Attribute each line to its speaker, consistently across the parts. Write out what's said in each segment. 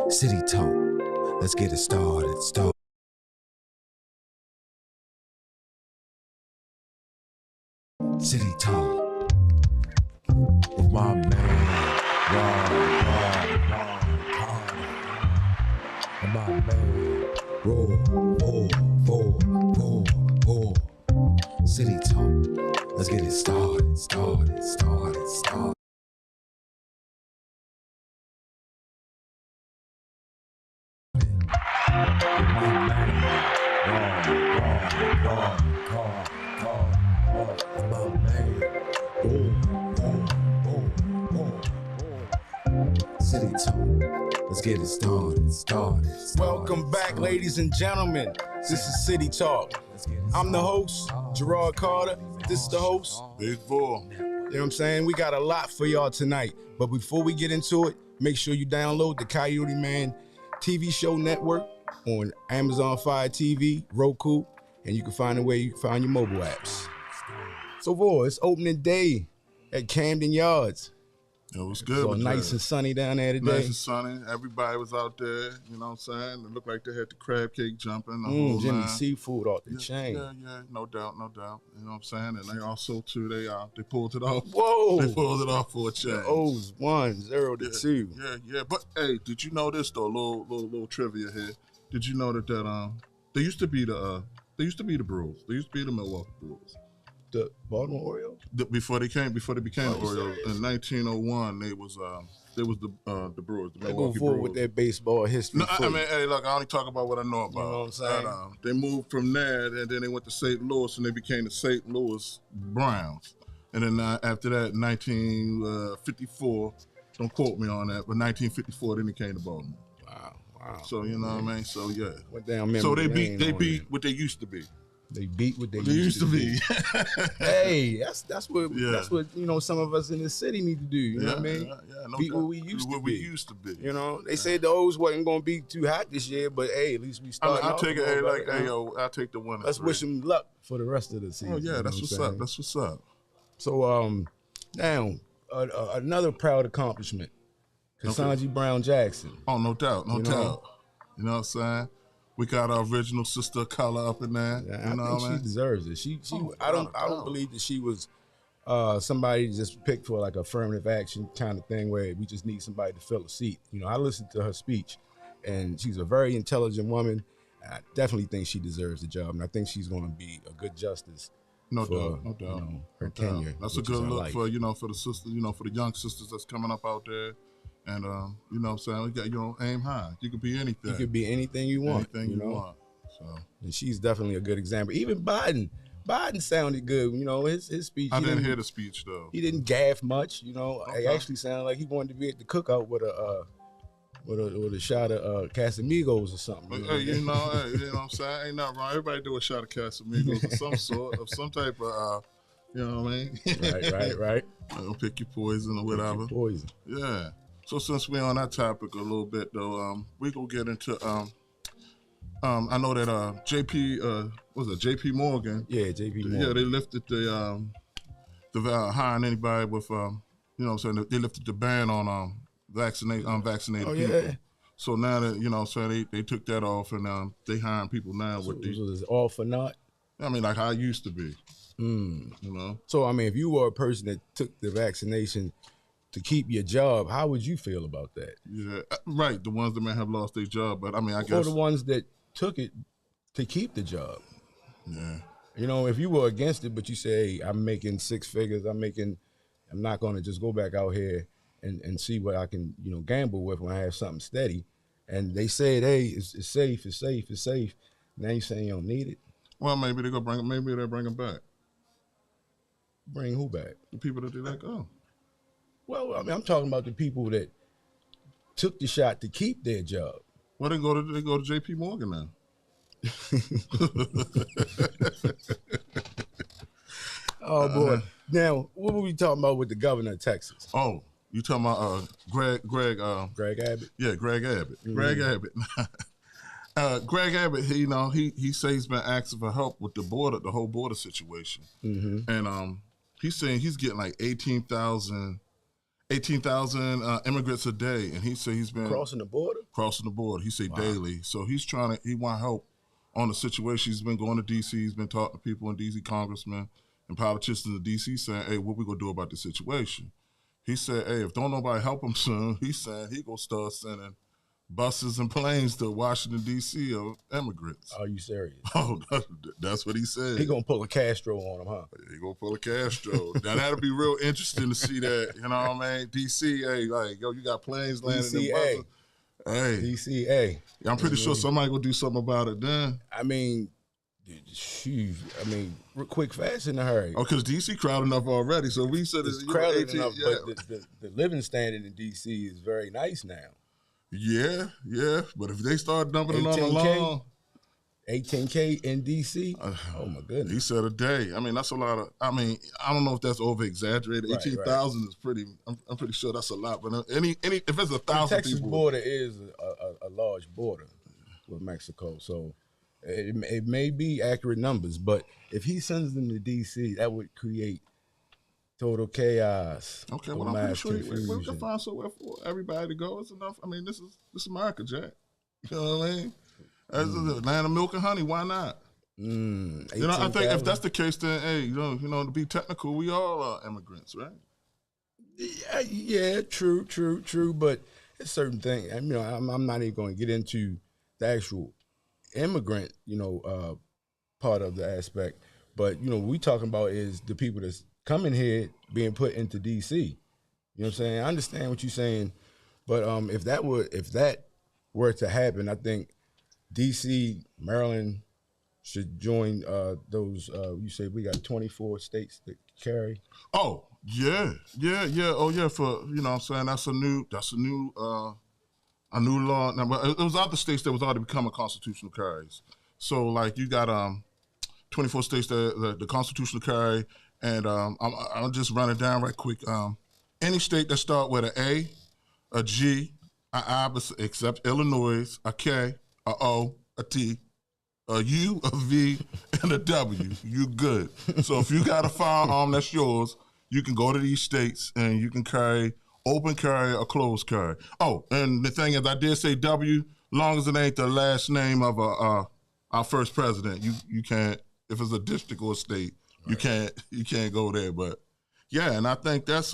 Speaker 1: City Talk. Let's get it started. City Talk with my man, Ron Carter. And my man, Roll. City Talk. Let's get it started. City Talk. Let's get it started.
Speaker 2: Welcome back, ladies and gentlemen. This is City Talk. I'm the host, Gerard Carter. This is the host,
Speaker 3: Big Bull.
Speaker 2: You know what I'm saying? We got a lot for y'all tonight. But before we get into it, make sure you download the Coyoteman TV show network on Amazon Fire TV, Roku, and you can find a way you can find your mobile apps. So, boy, it's opening day at Camden Yards.
Speaker 3: It was good.
Speaker 2: So nice and sunny down there today.
Speaker 3: Nice and sunny. Everybody was out there, you know what I'm saying? It looked like they had the crab cake jumping. The whole
Speaker 2: Jimmy
Speaker 3: line.
Speaker 2: Seafood off the chain.
Speaker 3: Yeah, no doubt. You know what I'm saying? And they also, too, they pulled it off.
Speaker 2: Whoa.
Speaker 3: They pulled it off for a change.
Speaker 2: O's 1-0 to 2.
Speaker 3: Yeah. But, hey, did you know this, though? A little trivia here. Did you know that they used to be the Brewers. They used to be the Milwaukee Brewers.
Speaker 2: The Baltimore Orioles?
Speaker 3: Before they became the Orioles, in 1901, they was the Brewers, the
Speaker 2: They
Speaker 3: Milwaukee
Speaker 2: go forward
Speaker 3: Brewers.
Speaker 2: with their baseball history.
Speaker 3: No, I mean, hey, look, I only talk about what I know about.
Speaker 2: You know what I'm saying?
Speaker 3: And, they moved from there, and then they went to St. Louis, and they became the St. Louis Browns. And then after that, 1954, don't quote me on that, but 1954, then they came to Baltimore.
Speaker 2: Wow.
Speaker 3: So you know what I mean? So yeah.
Speaker 2: Went down
Speaker 3: So they
Speaker 2: memory lane
Speaker 3: beat
Speaker 2: on
Speaker 3: what they used to be.
Speaker 2: They beat what they
Speaker 3: They used to be.
Speaker 2: Hey, that's what you know some of us in the city need to do. You know what I mean?
Speaker 3: Yeah, no
Speaker 2: beat
Speaker 3: doubt.
Speaker 2: what we used to be.
Speaker 3: be.
Speaker 2: You know, they said the O's wasn't gonna be too hot this year, but hey, at least we started.
Speaker 3: I'll take it. I'll take the winner.
Speaker 2: Let's wish them luck for the rest of the season.
Speaker 3: Oh yeah, that's what's up. That's what's up.
Speaker 2: So now another proud accomplishment, Cassandra Brown Jackson.
Speaker 3: Oh, no doubt.
Speaker 2: You know?
Speaker 3: You know what I'm saying? We got our original sister of color up in there.
Speaker 2: Yeah,
Speaker 3: you know
Speaker 2: I think she deserves it. I don't believe that she was somebody just picked for like affirmative action kind of thing where we just need somebody to fill a seat. You know, I listened to her speech, and she's a very intelligent woman. I definitely think she deserves the job, and I think she's going to be a good justice.
Speaker 3: No doubt.
Speaker 2: You know, her tenure.
Speaker 3: That's a good look for for the sisters, for the young sisters that's coming up out there. And you know what I'm saying? We got, aim high. You could be anything.
Speaker 2: You could be anything you want.
Speaker 3: Anything you want. So,
Speaker 2: and she's definitely a good example. Even Biden sounded good. You know, his speech.
Speaker 3: I didn't hear the speech though.
Speaker 2: He didn't gaffe much. You know,
Speaker 3: Okay.
Speaker 2: It actually sounded like he wanted to be at the cookout with a shot of Casamigos or something.
Speaker 3: You know what I'm saying? Ain't nothing wrong. Everybody do a shot of Casamigos of some sort, of some type of, you know what I mean?
Speaker 2: Right.
Speaker 3: Don't pick your poison or whatever.
Speaker 2: Poison.
Speaker 3: Yeah. So since we're on that topic a little bit though, we gonna get into I know that JP Morgan.
Speaker 2: Yeah, JP Morgan.
Speaker 3: Yeah, they lifted the hiring anybody with you know what I'm saying, they lifted the ban on unvaccinated people.
Speaker 2: Yeah.
Speaker 3: So now that you know what I'm saying, they took that off and they hiring people now with the
Speaker 2: is it all for naught?
Speaker 3: I mean, like how it used to be. You know?
Speaker 2: So I mean, if you were a person that took the vaccination to keep your job, how would you feel about that?
Speaker 3: Yeah, right. The ones that may have lost their job, but I mean, I guess.
Speaker 2: Or the ones that took it to keep the job.
Speaker 3: Yeah.
Speaker 2: You know, if you were against it, but you say, hey, I'm making six figures, I'm not going to just go back out here and see what I can, gamble with when I have something steady. And they said, hey, it's safe. Now you're saying you don't need it?
Speaker 3: Well, maybe they'll bring them back.
Speaker 2: Bring who back?
Speaker 3: The people that they let go.
Speaker 2: Well, I mean, I'm talking about the people that took the shot to keep their job.
Speaker 3: Well, they go to JP Morgan now.
Speaker 2: Oh boy! Now, what were we talking about with the governor of Texas?
Speaker 3: Oh, you talking about Greg
Speaker 2: Abbott?
Speaker 3: Yeah, Greg Abbott.
Speaker 2: Mm-hmm.
Speaker 3: Greg Abbott. Greg Abbott, he says he's been asking for help with the whole border situation, and he's saying he's getting like 18,000 18,000 immigrants a day, and he said he's been
Speaker 2: Crossing the border?
Speaker 3: Crossing the border. He said daily. So he want help on the situation. He's been going to D.C. He's been talking to people in D.C., congressmen and politicians in D.C. saying, hey, what we going to do about the situation? He said, hey, if don't nobody help him soon, he said he going to start sending buses and planes to Washington, D.C. of immigrants.
Speaker 2: Are you serious?
Speaker 3: Oh, that's what he said.
Speaker 2: He going to pull a Castro on him, huh?
Speaker 3: He going to pull a Castro. Now, that'll be real interesting to see that. You know what I mean? D.C., hey, like, yo, you got planes landing in buses. Hey.
Speaker 2: DCA.
Speaker 3: I'm pretty sure somebody will do something about it then.
Speaker 2: I mean, quick, fast, in a hurry.
Speaker 3: Oh, because D.C. crowded enough already. So we said
Speaker 2: it's crowded enough, but the living standard in D.C. is very nice now.
Speaker 3: Yeah. But if they start dumping it on the lawn.
Speaker 2: 18K in D.C.? Oh, my goodness.
Speaker 3: He said a day. I mean, that's a lot of, I don't know if that's over-exaggerated. 18,000 is pretty, I'm pretty sure that's a lot. But if it's 1,000 people.
Speaker 2: The Texas border is a large border with Mexico. So it may be accurate numbers. But if he sends them to D.C., that would create total chaos.
Speaker 3: Okay, well, I'm pretty sure we can find somewhere for everybody to go. It's enough. I mean, this is America, Jack. You know what I mean? As a land of milk and honey, why not? You know, I think if that's the case, then hey, you know, to be technical, we all are immigrants, right?
Speaker 2: Yeah, true. But it's certain things. You know, I'm not even going to get into the actual immigrant, part of the aspect. But what we talking about is the people that's coming here being put into D.C. You know what I'm saying? I understand what you're saying, but if that were to happen, I think D.C., Maryland should join those. You say we got 24 states that carry.
Speaker 3: Oh yeah. Oh yeah. For what I'm saying, that's a new law. Now, but it was other states that was already becoming constitutional carries. So like you got 24 states that the constitutional carry, and I'll just run it down right quick. Any state that start with an A, a G, a I, except Illinois, a K, a O, a T, a U, a V, and a W. You good. So if you got a firearm that's yours, you can go to these states and you can carry open carry or closed carry. Oh, and the thing is, I did say W, long as it ain't the last name of our first president. You can't, if it's a district or a state, you can't go there. But yeah, and I think that's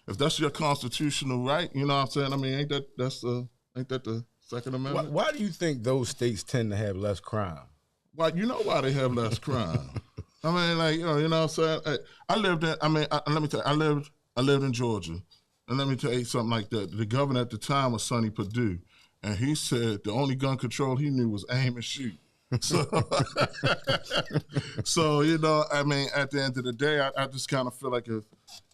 Speaker 3: if that's your constitutional right, you know what I'm saying? I mean, ain't that the Second Amendment?
Speaker 2: Why do you think those states tend to have less crime?
Speaker 3: Well, you know why they have less crime. I mean, like, you know what I'm saying? Let me tell you, I lived in Georgia. And let me tell you something like that. The governor at the time was Sonny Perdue. And he said the only gun control he knew was aim and shoot. So, I mean, at the end of the day, I just kind of feel like,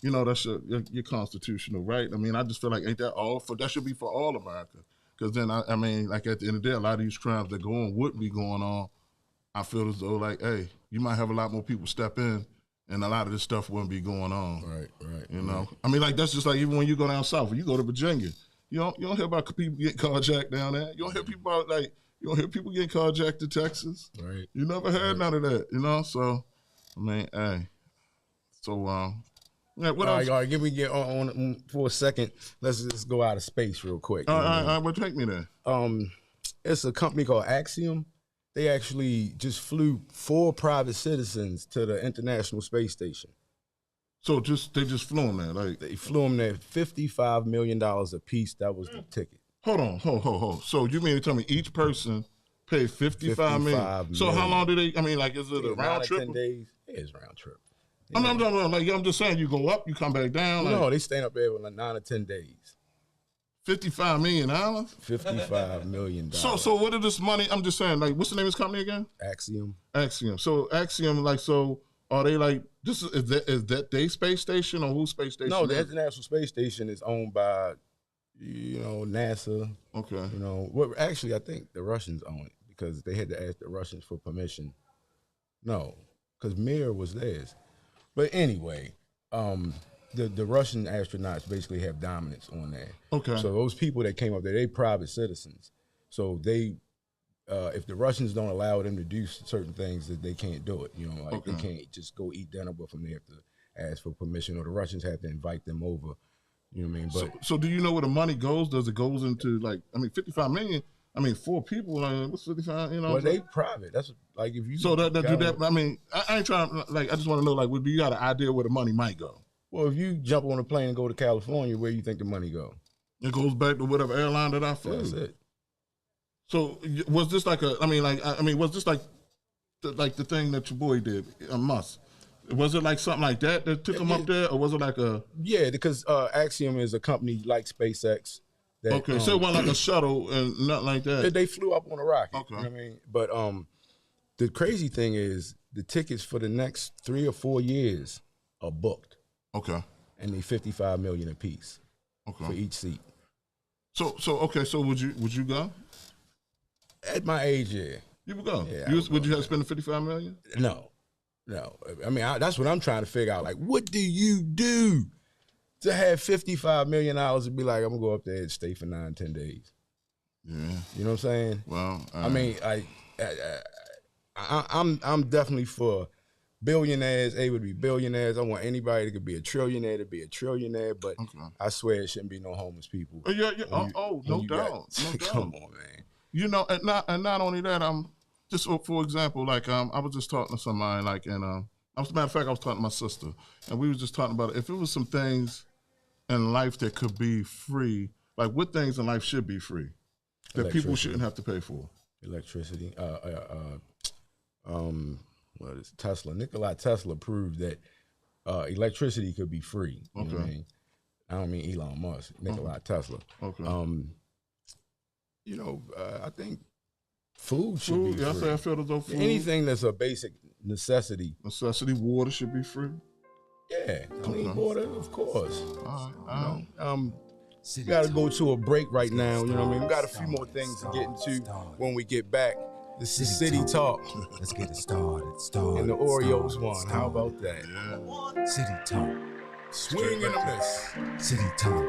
Speaker 3: that's your constitutional right. I mean, I just feel like, ain't that all that should be for all America. Because then, I mean, like at the end of the day, a lot of these crimes that go on would be going on. I feel as though, like, hey, you might have a lot more people step in, and a lot of this stuff wouldn't be going on.
Speaker 2: Right.
Speaker 3: You know? I mean, like, that's just like even when you go down south, when you go to Virginia, you don't hear about people getting carjacked down there. You don't hear people getting carjacked in Texas.
Speaker 2: Right.
Speaker 3: You never heard none of that, So, I mean, hey. So, yeah, what else?
Speaker 2: All right, give me on for a second. Let's just go out of space real quick.
Speaker 3: All right, well, take me there.
Speaker 2: It's a company called Axiom. They actually just flew 4 private citizens to the International Space Station.
Speaker 3: So they just flew them there, like
Speaker 2: they flew them there, $55 million a piece. That was the ticket.
Speaker 3: Hold on. So you mean to tell me each person paid $55 million? So how long do they? I mean, like, is it a round trip?
Speaker 2: 10 days. It's round trip.
Speaker 3: I'm just saying, you go up, you come back down.
Speaker 2: No, they staying up there for like 9 or 10 days.
Speaker 3: $55 million?
Speaker 2: $55 million.
Speaker 3: So what is this money? I'm just saying, like, what's the name of this company again?
Speaker 2: Axiom.
Speaker 3: So Axiom, like, so are they like, is that their space station or whose space station?
Speaker 2: No, the International Space Station is owned by, NASA.
Speaker 3: Okay.
Speaker 2: Actually, I think the Russians own it because they had to ask the Russians for permission. No, because Mir was theirs. But anyway, the Russian astronauts basically have dominance on there.
Speaker 3: Okay.
Speaker 2: So those people that came up there, they private citizens. So they, if the Russians don't allow them to do certain things, that they can't do it. They can't just go eat dinner with them. They have to ask for permission, or the Russians have to invite them over You know what I mean? But
Speaker 3: so do you know where the money goes? Does it goes into like, I mean, 55 million? I mean, 4 people, what's 55, you know?
Speaker 2: Well, they private. That's like if you.
Speaker 3: So that do that, I mean, I ain't trying to, like, I just want to know, like, do you got an idea where the money might go?
Speaker 2: Well, if you jump on a plane and go to California, where you think the money go?
Speaker 3: It goes back to whatever airline that I flew.
Speaker 2: That's it.
Speaker 3: So was this like was this like the thing that your boy did, Musk? Was it like something like that took him up there, or was it like a?
Speaker 2: Yeah, because Axiom is a company like SpaceX. That,
Speaker 3: okay, so it wasn't like a shuttle and nothing like that.
Speaker 2: They flew up on a rocket.
Speaker 3: Okay,
Speaker 2: you know what I mean, but the crazy thing is the tickets for the next 3 or 4 years are booked.
Speaker 3: Okay,
Speaker 2: and they $55 million a piece.
Speaker 3: Okay,
Speaker 2: for each seat.
Speaker 3: So would you go?
Speaker 2: At my age, yeah.
Speaker 3: You would go.
Speaker 2: Yeah,
Speaker 3: would you have to spend the $55 million?
Speaker 2: No. I mean, that's what I'm trying to figure out. Like, what do you do to have $55 million and be like, I'm gonna go up there and stay for 9-10 days?
Speaker 3: Yeah.
Speaker 2: You know what I'm saying?
Speaker 3: Well,
Speaker 2: I mean, I'm definitely for billionaires able to be billionaires. I want anybody that could be a trillionaire to be a trillionaire, but I swear it shouldn't be no homeless people.
Speaker 3: Yeah. No doubt.
Speaker 2: Come on, man.
Speaker 3: You know, and not only that, just for example, like I was just talking to somebody, like, and as a matter of fact, I was talking to my sister, and we was just talking about if it was some things in life that could be free, like what things in life should be free that people shouldn't have to pay for.
Speaker 2: Electricity. What is Tesla? Nikola Tesla proved that electricity could be free. You know what I mean? I don't mean Elon Musk. Nikola Tesla.
Speaker 3: Okay.
Speaker 2: You know, I think food should be free.
Speaker 3: I feel as though food.
Speaker 2: Anything that's a basic necessity.
Speaker 3: Water should be free.
Speaker 2: Yeah, clean water, of course.
Speaker 3: All right.
Speaker 2: We got to go to a break right now. You know what I mean? We got a few more things to get into when we get back. This is City Talk.
Speaker 1: Let's get it started.
Speaker 2: And the Oreos won. How about that?
Speaker 1: Yeah. City Talk.
Speaker 2: Swing and a miss.
Speaker 1: City Talk.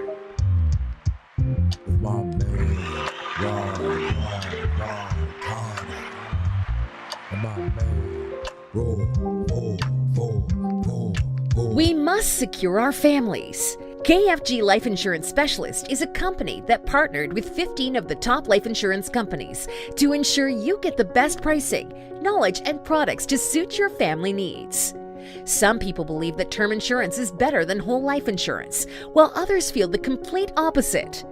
Speaker 1: With my man, Ron Carter. And my man, roll.
Speaker 4: We must secure our families. KFG Life Insurance Specialist is a company that partnered with 15 of the top life insurance companies to ensure you get the best pricing, knowledge, and products to suit your family needs. Some people believe that term insurance is better than whole life insurance, while others feel the complete opposite.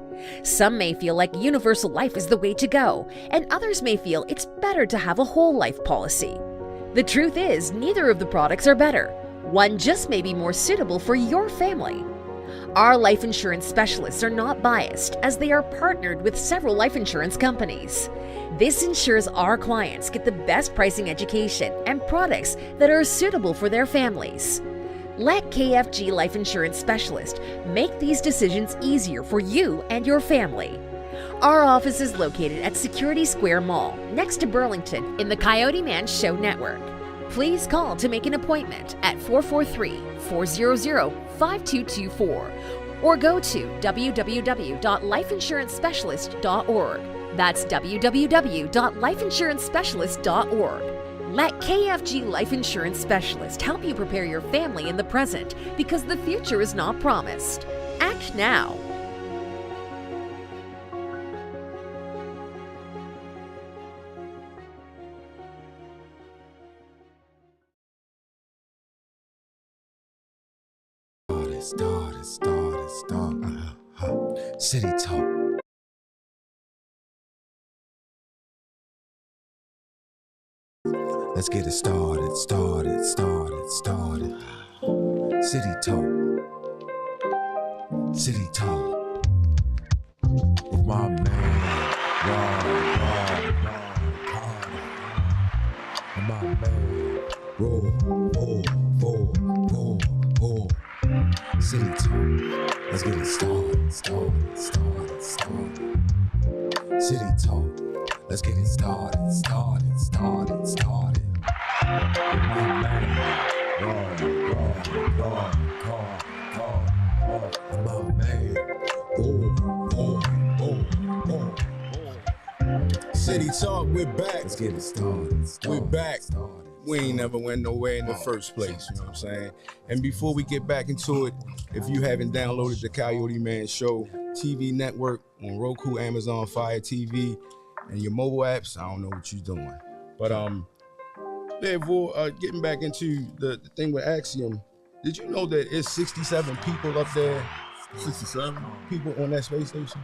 Speaker 4: Some may feel like universal life is the way to go, and others may feel it's better to have a whole life policy. The truth is, neither of the products are better. One just may be more suitable for your family. Our life insurance specialists are not biased, as they are partnered with several life insurance companies. This ensures our clients get the best pricing, education, and products that are suitable for their families. Let KFG Life Insurance Specialist make these decisions easier for you and your family. Our office is located at Security Square Mall, next to Burlington, in the Coyoteman Show Network. Please call to make an appointment at 443-400-5224 or go to www.lifeinsurancespecialist.org. That's www.lifeinsurancespecialist.org. Let KFG Life Insurance Specialist help you prepare your family in the present, because the future is not promised. Act now.
Speaker 1: Start. City Talk. Let's get it started. City Talk. With my man, Ron Carter. And my man, roll. City Talk. Let's get it started. City Talk. Let's get it started. With my man, Ron Carter. And my man,
Speaker 2: City Talk, we're back.
Speaker 1: Let's get it started.
Speaker 2: We're back. we ain't never went nowhere in the first place, you know what I'm saying? And before we get back into it, if you haven't downloaded the Coyote Man Show TV network on Roku, Amazon Fire TV, and your mobile apps, I don't know what you're doing. But getting back into the thing with Axiom, did you know that it's 67 people up there?
Speaker 3: 67
Speaker 2: people on that space station.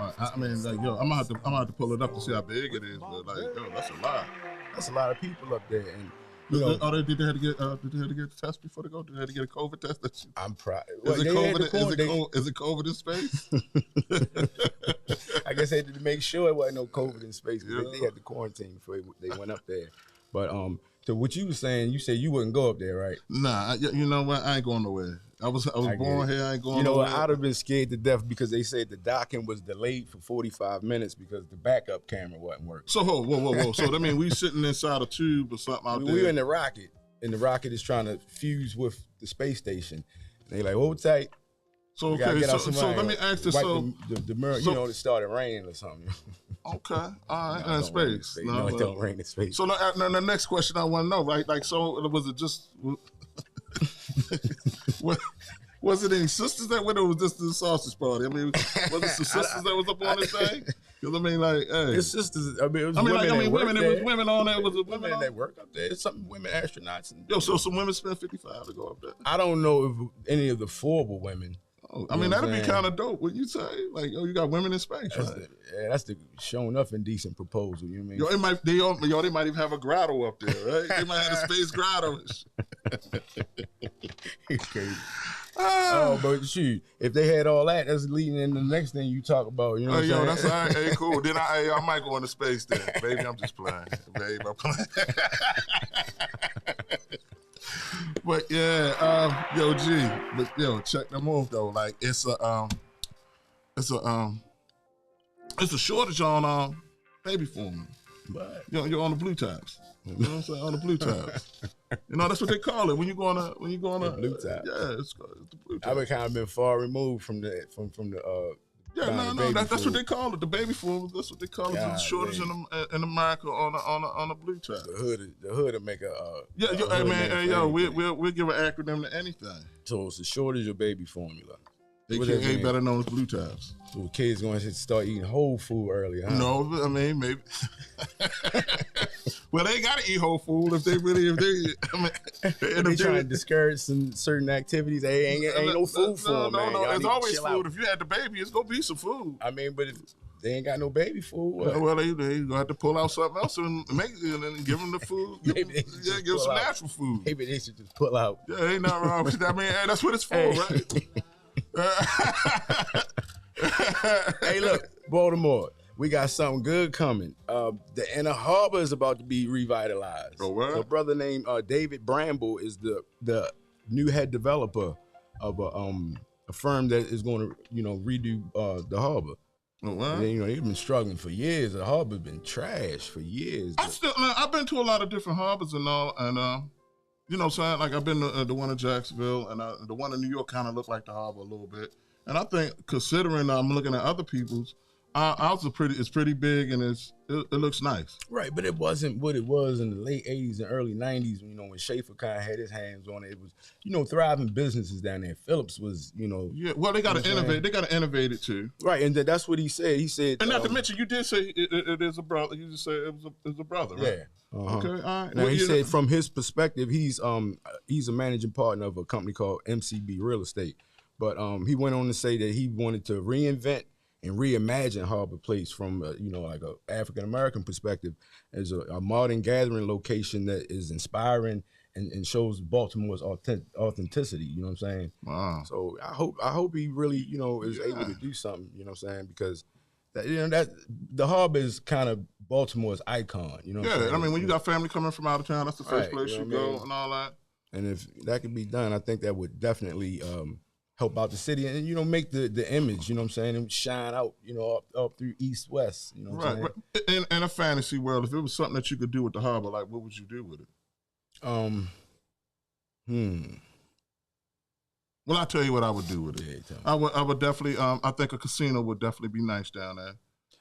Speaker 3: I mean, like, yo, I'm gonna have to pull it up to see how big it is, but like, yo, that's a lot.
Speaker 2: That's a lot of people up there, and you know,
Speaker 3: did they have to get the test before they go? Did they have to get a COVID test?
Speaker 2: I'm proud.
Speaker 3: Is it COVID in space?
Speaker 2: I guess they had to make sure it wasn't no COVID in space. Yeah. They had to quarantine before they went up there. But so what you were saying, you said you wouldn't go up there, right?
Speaker 3: Nah, you know what? I ain't going nowhere. I was born here. I ain't going.
Speaker 2: You know
Speaker 3: nowhere.
Speaker 2: what? I'd have been scared to death because they said the docking was delayed for 45 minutes because the backup camera wasn't working.
Speaker 3: So whoa. So that means we sitting inside a tube or something out there.
Speaker 2: We were in the rocket, and the rocket is trying to fuse with the space station. And they like, hold tight.
Speaker 3: So okay, so let me ask this. So
Speaker 2: the mirror, you know, it started raining or something.
Speaker 3: Okay, all right, in space.
Speaker 2: No, it don't rain in space.
Speaker 3: So the next question I want to know, right? Like, so was it just? Was it any sisters that went, or was this the sausage party? I mean, was it the sisters that was up on this thing? Because I mean, like, hey,
Speaker 2: it's sisters. I mean, it was
Speaker 3: women.
Speaker 2: There.
Speaker 3: It was women on there. Was it
Speaker 2: women that work up there? It's some women astronauts.
Speaker 3: So some women spend $55 to go up there.
Speaker 2: I don't know if any of the four were women.
Speaker 3: Oh, I mean, that'd be kind of dope. What you say? Like, oh, you got women in space, right?
Speaker 2: That's the showing up indecent proposal. You know what I mean?
Speaker 3: Yo, they might even have a grotto up there, right? They might have a space grotto.
Speaker 2: Crazy. Oh, but shoot, if they had all that, that's leading into the next thing you talk about. You know what I'm saying?
Speaker 3: That's all right. Hey, cool. Then I might go into space then. Baby, I'm just playing. Baby, I'm playing. But yeah, check them off though. Like it's a shortage on baby formula. But you're on the blue tabs. You know what I'm saying? On the blue tabs. You know, that's what they call it when you go on a
Speaker 2: blue tab.
Speaker 3: Yeah, it's the blue tab.
Speaker 2: I've kind of been far removed from the
Speaker 3: that's what they call it. The baby formula. That's what they call it. The shortage in America on a blue tab.
Speaker 2: The hood will make a
Speaker 3: we'll give an acronym to anything.
Speaker 2: So it's a shortage of baby formula.
Speaker 3: AKA better known as blue tabs.
Speaker 2: So kids going to start eating whole food earlier, huh?
Speaker 3: No, I mean maybe. Well, they gotta eat whole food if they. They're
Speaker 2: trying to discourage some certain activities. Hey, ain't no food for them, man.
Speaker 3: No, there's always food. Out. If you had the baby, it's gonna be some food.
Speaker 2: I mean, but if they ain't got no baby food,
Speaker 3: well, they gonna have to pull out something else and make it, and then give them the food. Give them some natural food.
Speaker 2: Maybe they should just pull out.
Speaker 3: Yeah, ain't nothing wrong with that. I mean, that's what it's for, right?
Speaker 2: Hey, look, Baltimore. We got something good coming. The Inner Harbor is about to be revitalized.
Speaker 3: Oh, what?
Speaker 2: A brother named David Bramble is the new head developer of a firm that is going to redo the harbor.
Speaker 3: Oh, what?
Speaker 2: And, they've been struggling for years. The harbor's been trashed for years.
Speaker 3: I've been to a lot of different harbors and all, and you know what I'm saying? Like I've been to the one in Jacksonville, and the one in New York kind of looked like the harbor a little bit. And I think, considering I'm looking at other people's, ours it's pretty big and it looks nice.
Speaker 2: Right, but it wasn't what it was in the late 80s and early 90s when Schaefer kind of had his hands on it. It was, thriving businesses down there. Phillips was,
Speaker 3: Yeah, well, they got to innovate. They got to innovate it too.
Speaker 2: Right, and that's what he said. He said,
Speaker 3: and not to mention, you did say it is a brother. You just said it was a brother, right?
Speaker 2: Yeah. Uh-huh.
Speaker 3: Okay, all right.
Speaker 2: Now he said from his perspective, he's a managing partner of a company called MCB Real Estate. But he went on to say that he wanted to reinvent and reimagine Harbor Place from like a African American perspective as a modern gathering location that is inspiring and shows Baltimore's authenticity. You know what I'm saying?
Speaker 3: Wow.
Speaker 2: So I hope he really is able to do something. You know what I'm saying? Because that the Harbor is kind of Baltimore's icon. You know what I'm saying?
Speaker 3: I mean, when you got family coming from out of town, that's the first place you go and all that.
Speaker 2: And if that could be done, I think that would definitely help out the city and make the image, you know what I'm saying, and shine out, up through east west, you know what I'm saying?
Speaker 3: Right. In a fantasy world, if it was something that you could do with the harbor, like what would you do with it? Well, I'll tell you what I would do with it. Yeah, I would definitely I think a casino would definitely be nice down there.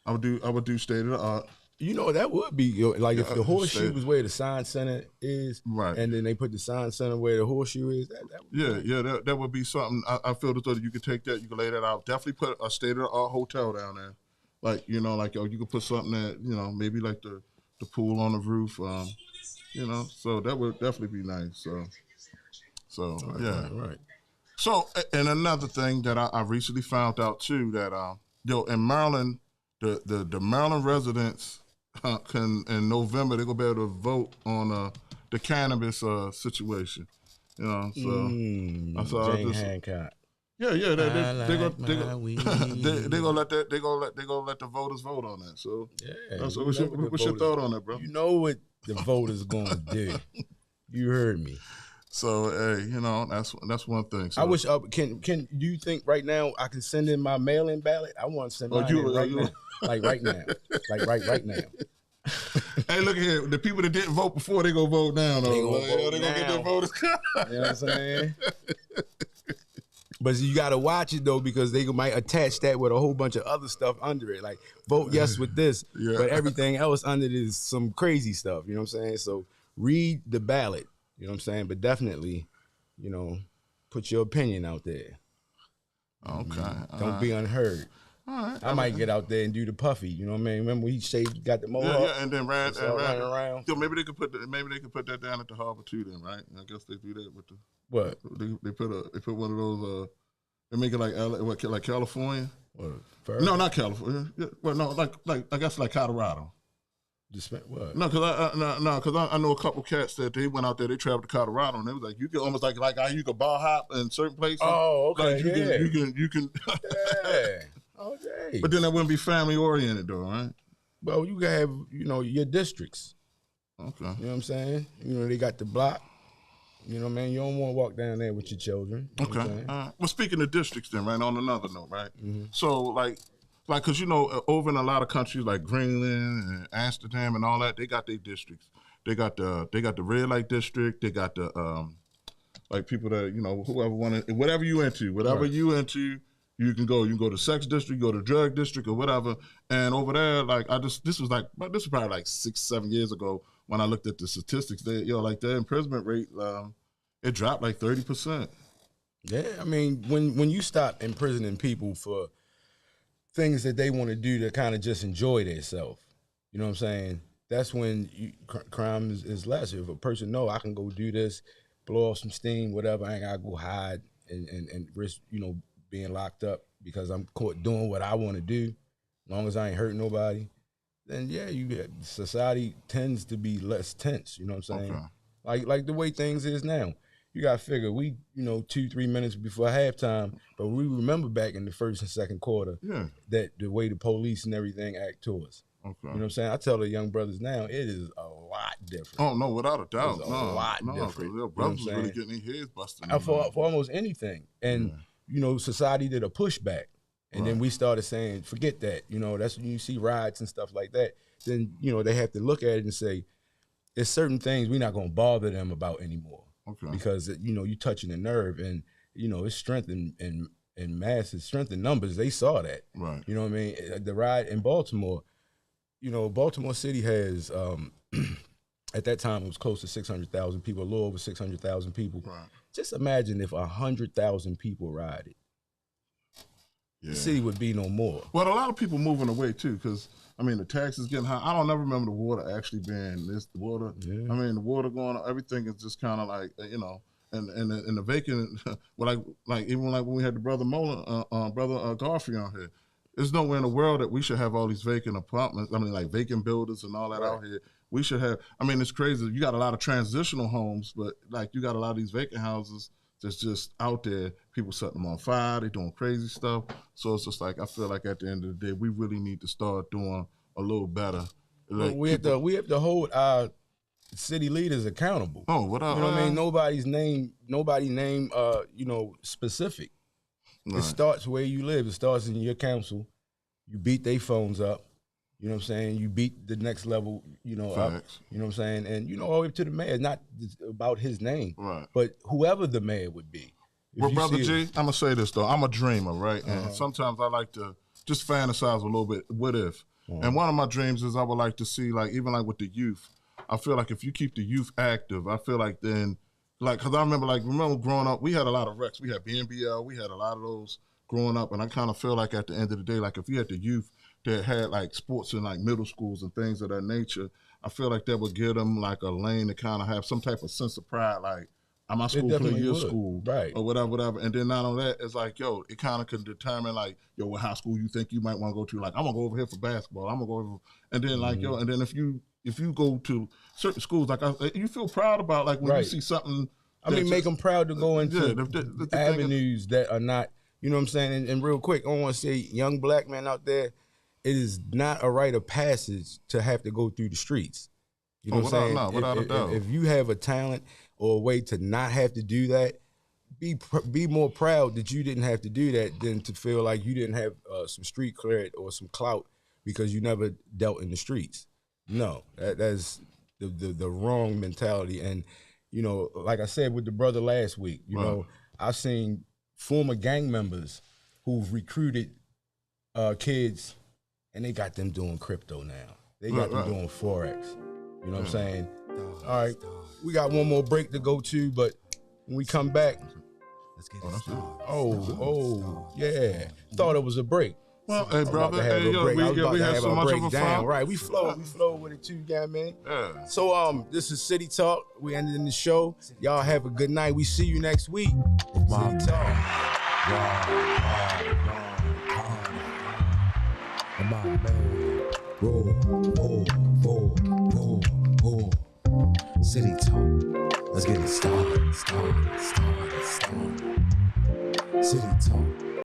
Speaker 3: I would do state of the art.
Speaker 2: You know, that would be like if the horseshoe
Speaker 3: state.
Speaker 2: was where the sign center is,
Speaker 3: Right.
Speaker 2: and then they put the sign center where the horseshoe is. That would be
Speaker 3: That would be something. I feel as though you could take that, you could lay that out. Definitely put a state-of-the-art hotel down there. Like, you know, like you could put something that, you know, maybe like the pool on the roof, you know, so that would definitely be nice. So yeah.
Speaker 2: Right.
Speaker 3: So, and another thing that I recently found out too, that in Maryland, the Maryland residents can in November they're gonna be able to vote on the cannabis situation. You know, so I saw
Speaker 2: Jane
Speaker 3: this.
Speaker 2: Hancock.
Speaker 3: Yeah, they're gonna let the voters vote on that. So
Speaker 2: Yeah,
Speaker 3: so what's your thought on that, bro?
Speaker 2: You know what the voters gonna do. You heard me.
Speaker 3: So hey, you know, that's one thing. So,
Speaker 2: I wish can do you think right now I can send in my mail-in ballot? I want to send mine in right now. Like right now. Like right now.
Speaker 3: Hey, look at here. The people that didn't vote before, they gonna vote now. They gonna get their voters.
Speaker 2: You know what I'm saying? But you gotta watch it though, because they might attach that with a whole bunch of other stuff under it. Like vote yes with this, but everything else under it is some crazy stuff. You know what I'm saying? So read the ballot. You know what I'm saying? But definitely, you know, put your opinion out there.
Speaker 3: Okay.
Speaker 2: Don't be unheard.
Speaker 3: All right.
Speaker 2: I might get out there and do the puffy. You know what I mean? Remember he got the mohawk?
Speaker 3: Yeah, and then ran
Speaker 2: around.
Speaker 3: So maybe they could put that down at the harbor too. Then, right? I guess they do that with the
Speaker 2: What?
Speaker 3: They put one of those. They make it like like California.
Speaker 2: What?
Speaker 3: No, not California. Well, no, like I guess like Colorado.
Speaker 2: What?
Speaker 3: No, because I know a couple cats that they went out there. They traveled to Colorado, and they was like, you can almost like how you could bar hop in certain places.
Speaker 2: Oh, okay.
Speaker 3: Like you can.
Speaker 2: Yeah. Okay.
Speaker 3: But then that wouldn't be family oriented, though, right?
Speaker 2: Well, you can have, you know, your districts.
Speaker 3: Okay.
Speaker 2: You know what I'm saying? You know, they got the block. You know what I mean? You don't want to walk down there with your children. You know
Speaker 3: Okay. Well, speaking of districts, then, right, on another note, right? Mm-hmm. So, like, because, you know, over in a lot of countries like Greenland and Amsterdam and all that, they got their districts. They got the red light district. They got the, like, people that, you know, whoever want to, whatever you into, you can go. You can go to sex district, go to drug district, or whatever. And over there, like this was probably like 6-7 years ago when I looked at the statistics. Like the imprisonment rate, it dropped like 30%.
Speaker 2: Yeah, I mean, when you stop imprisoning people for things that they want to do to kind of just enjoy themselves, you know what I'm saying? That's when crime is less. If a person know I can go do this, blow off some steam, whatever, I ain't gotta go hide and risk, you know, being locked up because I'm caught doing what I want to do, as long as I ain't hurting nobody, then yeah, society tends to be less tense. You know what I'm saying? Okay. Like the way things is now. You got to figure we, you know, 2-3 minutes before halftime, but we remember back in the first and second quarter that the way the police and everything act to us. Okay. You know what I'm saying? I tell the young brothers now, it is a lot different.
Speaker 3: Oh, no, without a doubt.
Speaker 2: It's a lot different.
Speaker 3: Your brothers really getting their heads busted.
Speaker 2: For almost anything. And you know, society did a pushback. And then we started saying, forget that. You know, that's when you see riots and stuff like that. Then, you know, they have to look at it and say, there's certain things we're not going to bother them about anymore. Okay. Because, you know, you're touching a nerve and, you know, it's strength in mass, it's strength in numbers. They saw that. Right. You know what I mean? The riot in Baltimore, you know, Baltimore City has, at that time, it was close to 600,000 people, a little over 600,000 people. Right. Just imagine if 100,000 people rioted. Yeah. The city would be no more.
Speaker 3: Well, a lot of people moving away too, because I mean the taxes getting high. I don't never remember the water actually being this. The water. Yeah. I mean the water going. Everything is just kind of like you know, and the vacant. Well, like even like when we had the brother Garfield on here. There's nowhere in the world that we should have all these vacant apartments. I mean, like vacant buildings and all that out here. We should have. I mean, it's crazy. You got a lot of transitional homes, but like you got a lot of these vacant houses that's just out there. People setting them on fire. They doing crazy stuff. So it's just like I feel like at the end of the day, we really need to start doing a little better. Like
Speaker 2: we have to hold our city leaders accountable.
Speaker 3: Oh, what up?
Speaker 2: You know what I mean? Nobody name you know, specific. Right. It starts where you live. It starts in your council. You beat their phones up. You know what I'm saying? You beat the next level, you know, up. You know what I'm saying? And, you know, all the way up to the mayor. It's not about his name, right? But whoever the mayor would be.
Speaker 3: Well, Brother G, I'm going to say this, though. I'm a dreamer, right? And sometimes I like to just fantasize a little bit. What if? And one of my dreams is I would like to see, like, even like with the youth, I feel like if you keep the youth active, I feel like then, like, because I remember growing up, we had a lot of recs. We had BNBL, we had a lot of those growing up, and I kind of feel like at the end of the day, like if you had the youth that had like sports in like middle schools and things of that nature, I feel like that would give them like a lane to kind of have some type of sense of pride, like, my school play your school,
Speaker 2: right?
Speaker 3: Or whatever. And then not only that, it's like, yo, it kind of can determine like, yo, what high school you think you might want to go to. Like, I'm gonna go over here for basketball. I'm gonna go over, and then like, yo, and then if you go to certain schools, like you feel proud about like when you see something.
Speaker 2: I mean, make them proud to go into
Speaker 3: the
Speaker 2: avenues that are not, you know what I'm saying? And real quick, I want to say, young black man out there, it is not a rite of passage to have to go through the streets. You know what I'm saying?
Speaker 3: No, without a doubt.
Speaker 2: If you have a talent or a way to not have to do that, be more proud that you didn't have to do that than to feel like you didn't have some street cred or some clout because you never dealt in the streets. No, that's the wrong mentality. And, you know, like I said with the brother last week, you know, I've seen former gang members who've recruited kids and they got them doing crypto now. They got them doing Forex. You know what I'm saying? All right, we got one more break to go to, but when we come back,
Speaker 1: let's get it started.
Speaker 2: Yeah. Thought it was a break.
Speaker 3: Well, hey, brother,
Speaker 2: we
Speaker 3: have so much of a fun.
Speaker 2: Right, we flow with it too, guy, man. Yeah. So, this is City Talk. We ended in the show. Y'all have a good night. We see you next week. City Talk.
Speaker 1: City Talk. Let's get it started. City Talk.